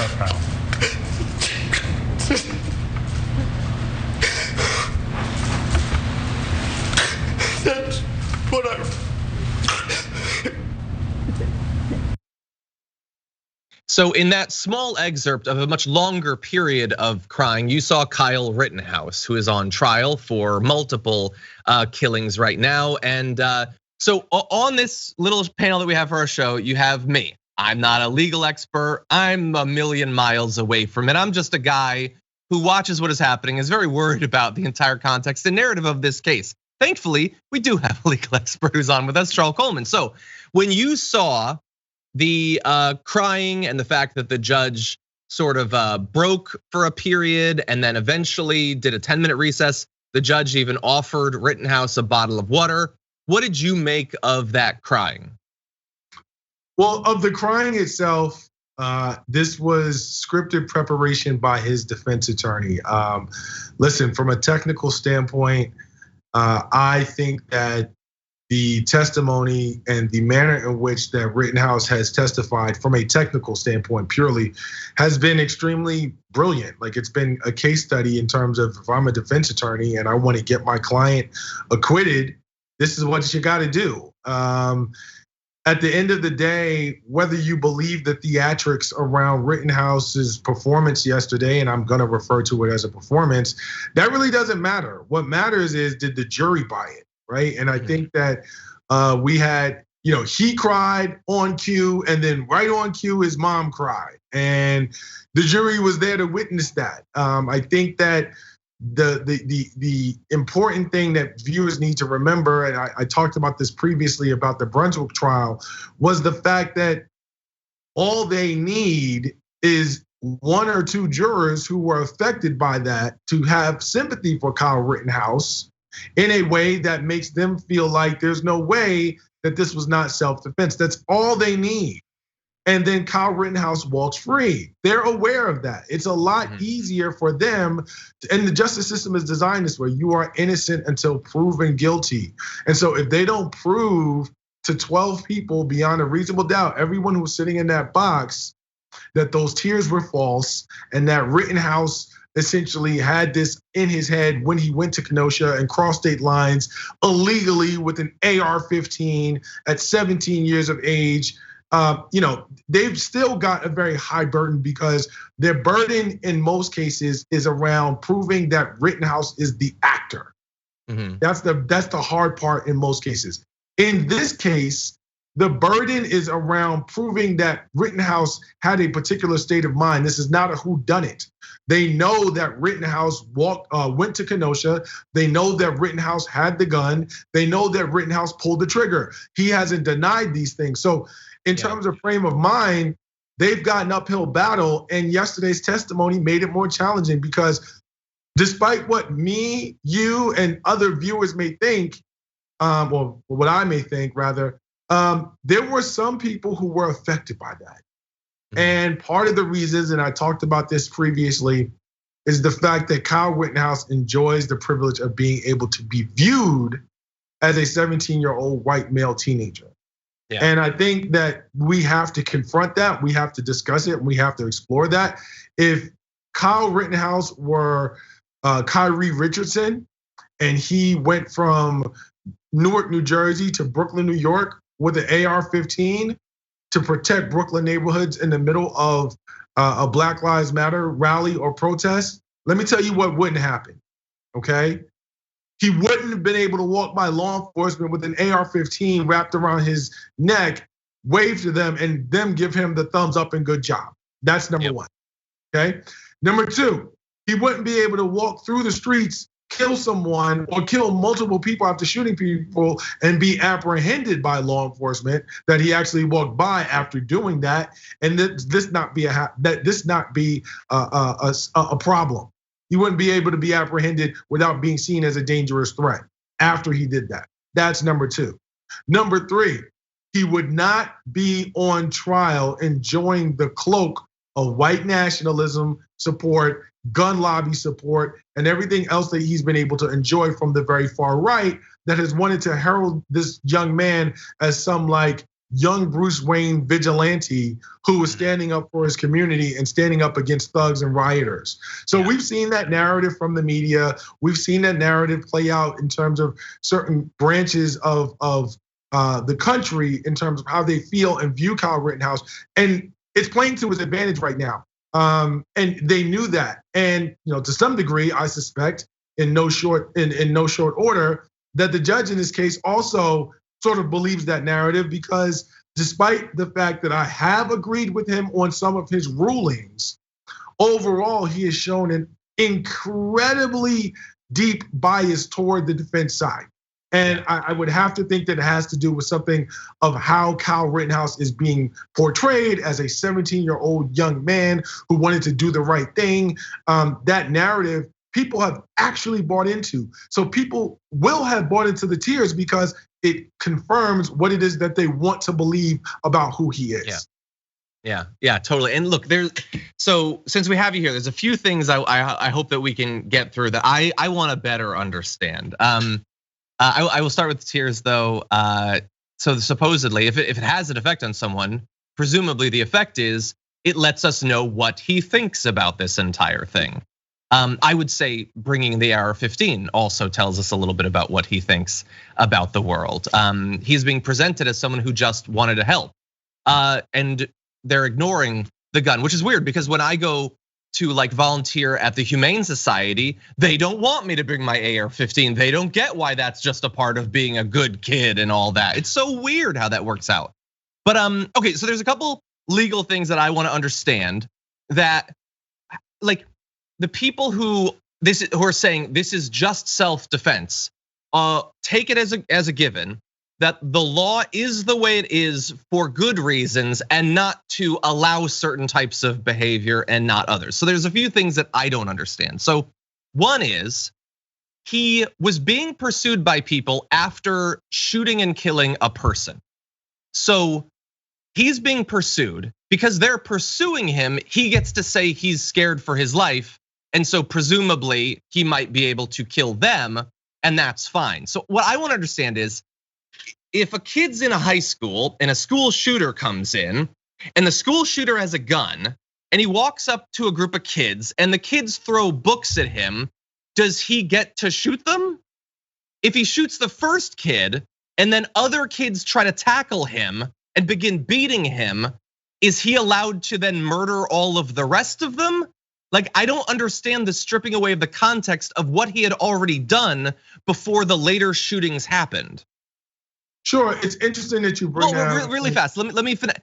breath, Kyle. That's what I... So in that small excerpt of a much longer period of crying, you saw Kyle Rittenhouse, who is on trial for multiple killings right now. And so on this little panel that we have for our show, you have me. I'm not a legal expert. I'm a million miles away from it. I'm just a guy who watches what is happening, is very worried about the entire context and narrative of this case. Thankfully, we do have a legal expert who's on with us, Charles Coleman. So when you saw the crying and the fact that the judge sort of broke for a period and then eventually did a 10-minute recess, the judge even offered Rittenhouse a bottle of water. What did you make of that crying? Well, of the crying itself, this was scripted preparation by his defense attorney. Listen, from a technical standpoint, I think that the testimony and the manner in which that Rittenhouse has testified from a technical standpoint purely has been extremely brilliant. Like, it's been a case study in terms of, if I'm a defense attorney and I want to get my client acquitted, this is what you got to do. At the end of the day, whether you believe the theatrics around Rittenhouse's performance yesterday, and I'm gonna refer to it as a performance, that really doesn't matter. What matters is, did the jury buy it, right? And I think that we had, he cried on cue, and then right on cue, his mom cried, and the jury was there to witness that. I think that the important thing that viewers need to remember, and I talked about this previously about the Brunswick trial, was the fact that all they need is one or two jurors who were affected by that to have sympathy for Kyle Rittenhouse in a way that makes them feel like there's no way that this was not self-defense. That's all they need. And then Kyle Rittenhouse walks free. They're aware of that. It's a lot easier for them, and the justice system is designed this way. You are innocent until proven guilty. And so if they don't prove to 12 people beyond a reasonable doubt, everyone who's sitting in that box, that those tears were false and that Rittenhouse essentially had this in his head when he went to Kenosha and crossed state lines illegally with an AR-15 at 17 years of age, they've still got a very high burden, because their burden in most cases is around proving that Rittenhouse is the actor. That's the hard part in most cases. In this case, the burden is around proving that Rittenhouse had a particular state of mind. This is not a whodunit. They know that Rittenhouse went to Kenosha. They know that Rittenhouse had the gun. They know that Rittenhouse pulled the trigger. He hasn't denied these things. So in terms of frame of mind, they've got an uphill battle, and yesterday's testimony made it more challenging, because despite what me, you, and other viewers may think, or what I may think rather, there were some people who were affected by that. And part of the reasons, and I talked about this previously, is the fact that Kyle Rittenhouse enjoys the privilege of being able to be viewed as a 17-year-old white male teenager. And I think that we have to confront that. We have to discuss it. We have to explore that. If Kyle Rittenhouse were Kyrie Richardson, and he went from Newark, New Jersey to Brooklyn, New York with an AR-15 to protect Brooklyn neighborhoods in the middle of a Black Lives Matter rally or protest, let me tell you what wouldn't happen, okay? He wouldn't have been able to walk by law enforcement with an AR-15 wrapped around his neck, wave to them, and them give him the thumbs up and good job. That's number one, okay? Number two, he wouldn't be able to walk through the streets, kill someone or kill multiple people after shooting people and be apprehended by law enforcement that he actually walked by after doing that, and this not be a problem. He wouldn't be able to be apprehended without being seen as a dangerous threat after he did that. That's number two. Number three, he would not be on trial enjoying the cloak of white nationalism support, gun lobby support, and everything else that he's been able to enjoy from the very far right that has wanted to herald this young man as some like young Bruce Wayne vigilante who was standing up for his community and standing up against thugs and rioters. So we've seen that narrative from the media. We've seen that narrative play out in terms of certain branches of the country in terms of how they feel and view Kyle Rittenhouse. And it's playing to his advantage right now. And they knew that. And to some degree, I suspect in no short order, that the judge in this case also sort of believes that narrative, because despite the fact that I have agreed with him on some of his rulings, overall he has shown an incredibly deep bias toward the defense side. And I would have to think that it has to do with something of how Kyle Rittenhouse is being portrayed as a 17-year-old young man who wanted to do the right thing. That narrative, people have actually bought into. So people will have bought into the tears because it confirms what it is that they want to believe about who he is. Yeah, totally. And look, so since we have you here, there's a few things I hope that we can get through that I want to better understand. I will start with the tears though. So supposedly, if it has an effect on someone, presumably the effect is it lets us know what he thinks about this entire thing. I would say bringing the AR-15 also tells us a little bit about what he thinks about the world. He's being presented as someone who just wanted to help, and they're ignoring the gun, which is weird because when I go to volunteer at the Humane Society, they don't want me to bring my AR-15. They don't get why that's just a part of being a good kid and all that. It's so weird how that works out. But okay, so there's a couple legal things that I want to understand that the people who are saying this is just self-defense, take it as a given that the law is the way it is for good reasons and not to allow certain types of behavior and not others. So there's a few things that I don't understand. So one is he was being pursued by people after shooting and killing a person. So he's being pursued because they're pursuing him. He gets to say he's scared for his life. And so presumably he might be able to kill them, and that's fine. So what I want to understand is if a kid's in a high school and a school shooter comes in and the school shooter has a gun and he walks up to a group of kids and the kids throw books at him, does he get to shoot them? If he shoots the first kid and then other kids try to tackle him and begin beating him, is he allowed to then murder all of the rest of them? I don't understand the stripping away of the context of what he had already done before the later shootings happened. Sure, it's interesting that you bring that really fast. Let me finish.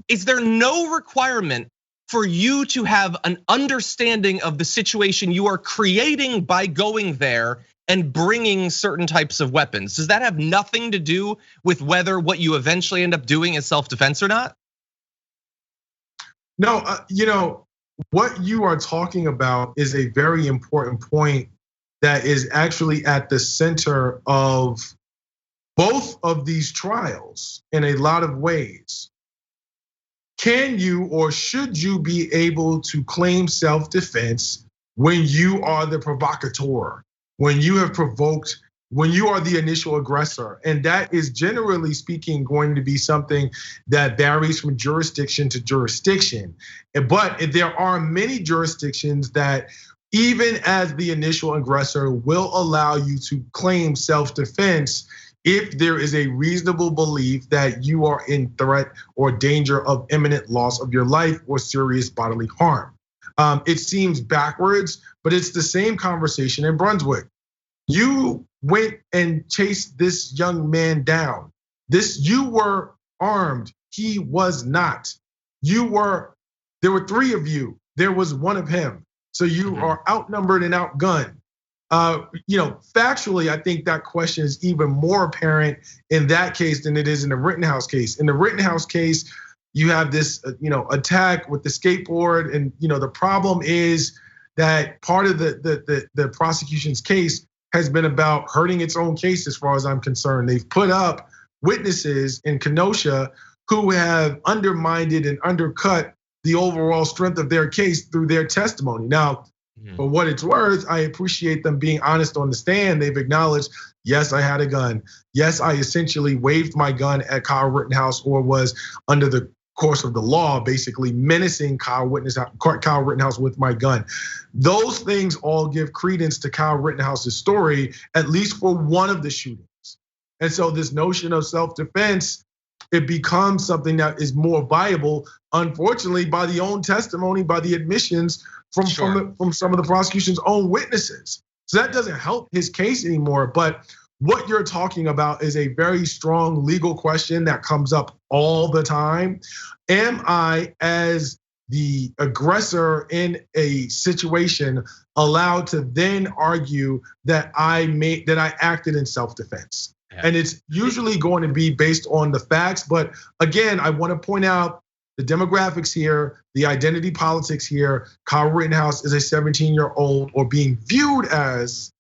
Is there no requirement for you to have an understanding of the situation you are creating by going there and bringing certain types of weapons? Does that have nothing to do with whether what you eventually end up doing is self-defense or not? No, what you are talking about is a very important point that is actually at the center of both of these trials in a lot of ways. Can you or should you be able to claim self-defense when you are the provocateur, when you have provoked, when you are the initial aggressor? And that is generally speaking going to be something that varies from jurisdiction to jurisdiction. But there are many jurisdictions that even as the initial aggressor will allow you to claim self-defense if there is a reasonable belief that you are in threat or danger of imminent loss of your life or serious bodily harm. It seems backwards, but it's the same conversation in Brunswick. You went and chased this young man down. You were armed, he was not. There were three of you, there was one of him. So you are outnumbered and outgunned. Factually, I think that question is even more apparent in that case than it is in the Rittenhouse case. In the Rittenhouse case, you have this, attack with the skateboard, and the problem is that part of the prosecution's case has been about hurting its own case, as far as I'm concerned. They've put up witnesses in Kenosha who have undermined and undercut the overall strength of their case through their testimony. Now, for what it's worth, I appreciate them being honest on the stand. They've acknowledged, Yes, I had a gun. Yes, I essentially waved my gun at Kyle Rittenhouse or was under the course of the law, basically menacing Kyle Rittenhouse with my gun. Those things all give credence to Kyle Rittenhouse's story, at least for one of the shootings. And so this notion of self-defense, it becomes something that is more viable, unfortunately, by the own testimony, by the admissions from some of the prosecution's own witnesses. So that doesn't help his case anymore. But what you're talking about is a very strong legal question that comes up all the time. Am I, as the aggressor in a situation, allowed to then argue that I acted in self-defense? And it's usually going to be based on the facts. But again, I want to point out the demographics here, the identity politics here. Kyle Rittenhouse is a 17-year-old, or being viewed as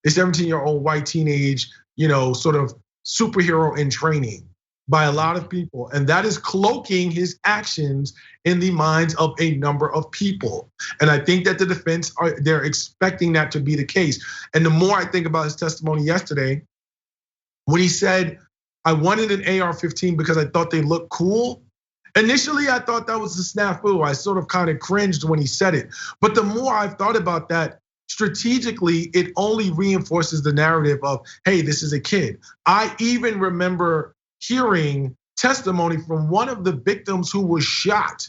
a 17-year-old white teenage, sort of superhero in training by a lot of people. And that is cloaking his actions in the minds of a number of people. And I think that the defense they're expecting that to be the case. And the more I think about his testimony yesterday, when he said, I wanted an AR-15 because I thought they looked cool. Initially, I thought that was a snafu. I sort of kind of cringed when he said it. But the more I've thought about that, strategically, it only reinforces the narrative of, hey, this is a kid. I even remember hearing testimony from one of the victims who was shot,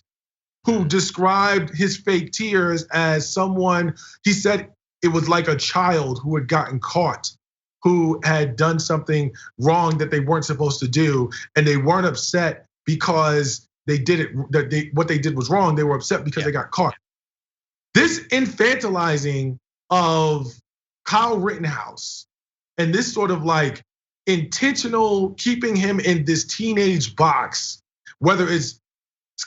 who described his fake tears as someone, he said it was like a child who had gotten caught, who had done something wrong that they weren't supposed to do. And they weren't upset because they did it, what they did was wrong. They were upset because they got caught. This infantilizing of Kyle Rittenhouse and this sort of like intentional keeping him in this teenage box, whether it's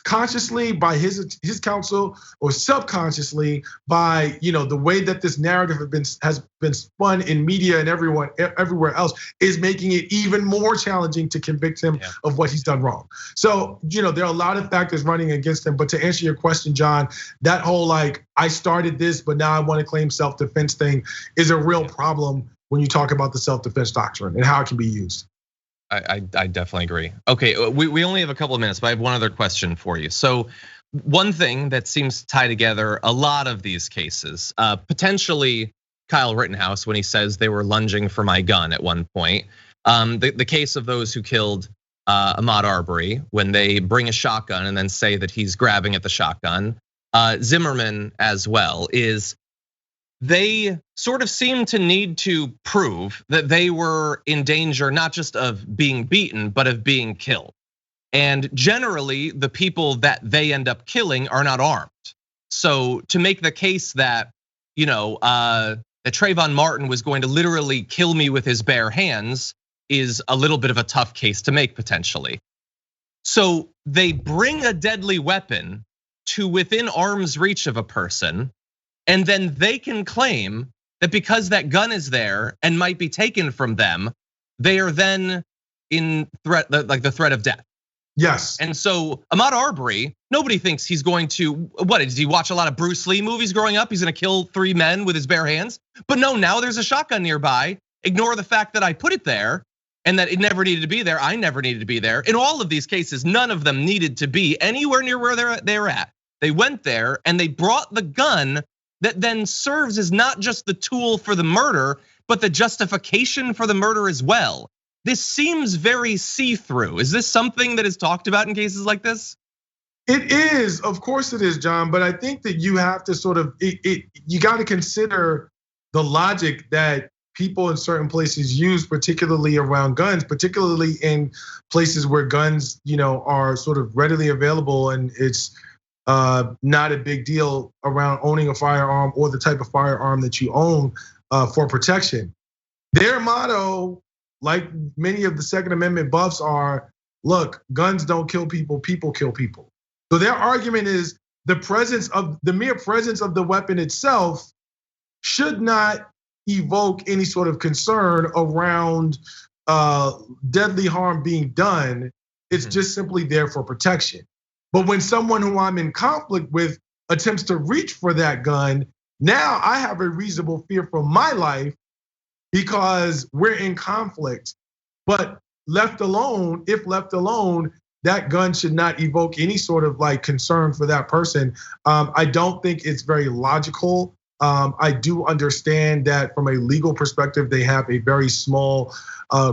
consciously by his counsel or subconsciously by the way that this narrative has been spun in media and everywhere else, is making it even more challenging to convict him of what he's done wrong. So there are a lot of factors running against him. But to answer your question, John, that whole like I started this but now I want to claim self-defense thing is a real problem when you talk about the self-defense doctrine and how it can be used. I definitely agree. Okay, we only have a couple of minutes, but I have one other question for you. So one thing that seems to tie together a lot of these cases, potentially Kyle Rittenhouse when he says they were lunging for my gun at one point. The case of those who killed Ahmaud Arbery when they bring a shotgun and then say that he's grabbing at the shotgun. Zimmerman as well is they sort of seem to need to prove that they were in danger, not just of being beaten, but of being killed. And generally, the people that they end up killing are not armed. So to make the case that, that Trayvon Martin was going to literally kill me with his bare hands is a little bit of a tough case to make potentially. So they bring a deadly weapon to within arm's reach of a person, and then they can claim that because that gun is there and might be taken from them, they are then in threat, like the threat of death. Yes. And so Ahmaud Arbery, nobody thinks he's going to, what, did he watch a lot of Bruce Lee movies growing up? He's gonna kill 3 men with his bare hands. But no, now there's a shotgun nearby. Ignore the fact that I put it there and that it never needed to be there. I never needed to be there. In all of these cases, none of them needed to be anywhere near where they were at. They went there and they brought the gun that then serves as not just the tool for the murder, but the justification for the murder as well. This seems very see-through. Is this something that is talked about in cases like this? It is, of course it is, John. But I think that you have to sort of, you got to consider the logic that people in certain places use, particularly around guns, particularly in places where guns, are sort of readily available and it's not a big deal around owning a firearm or the type of firearm that you own for protection. Their motto, like many of the Second Amendment buffs are, look, guns don't kill people, people kill people. So their argument is the mere presence of the weapon itself should not evoke any sort of concern around deadly harm being done. It's just simply there for protection. But when someone who I'm in conflict with attempts to reach for that gun, now I have a reasonable fear for my life because we're in conflict. But left alone, if left alone, that gun should not evoke any sort of like concern for that person. I don't think it's very logical. I do understand that from a legal perspective, they have a very small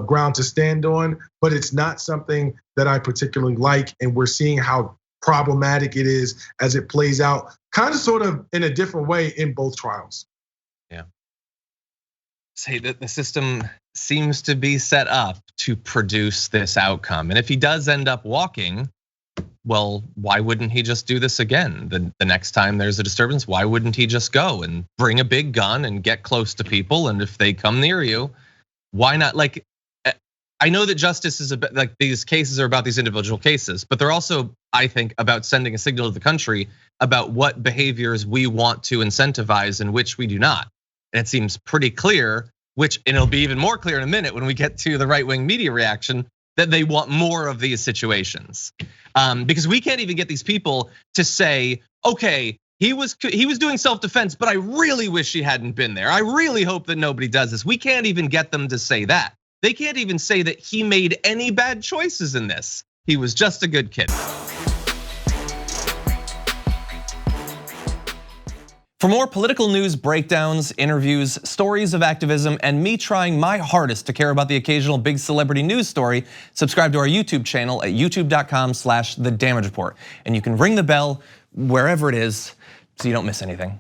ground to stand on, but it's not something that I particularly like. And we're seeing how problematic it is as it plays out, kind of sort of in a different way in both trials. Yeah. Say that the system seems to be set up to produce this outcome. And if he does end up walking, well, why wouldn't he just do this again? The next time there's a disturbance, why wouldn't he just go and bring a big gun and get close to people? And if they come near you, why not? Like, I know that justice is about, like, these cases are about these individual cases, but they're also, I think, about sending a signal to the country about what behaviors we want to incentivize and which we do not. And it seems pretty clear, and it'll be even more clear in a minute when we get to the right-wing media reaction, that they want more of these situations. Because we can't even get these people to say, okay, he was doing self-defense, but I really wish he hadn't been there. I really hope that nobody does this. We can't even get them to say that. They can't even say that he made any bad choices in this. He was just a good kid. For more political news, breakdowns, interviews, stories of activism, and me trying my hardest to care about the occasional big celebrity news story, subscribe to our YouTube channel at youtube.com/thedamagereport. And you can ring the bell wherever it is so you don't miss anything.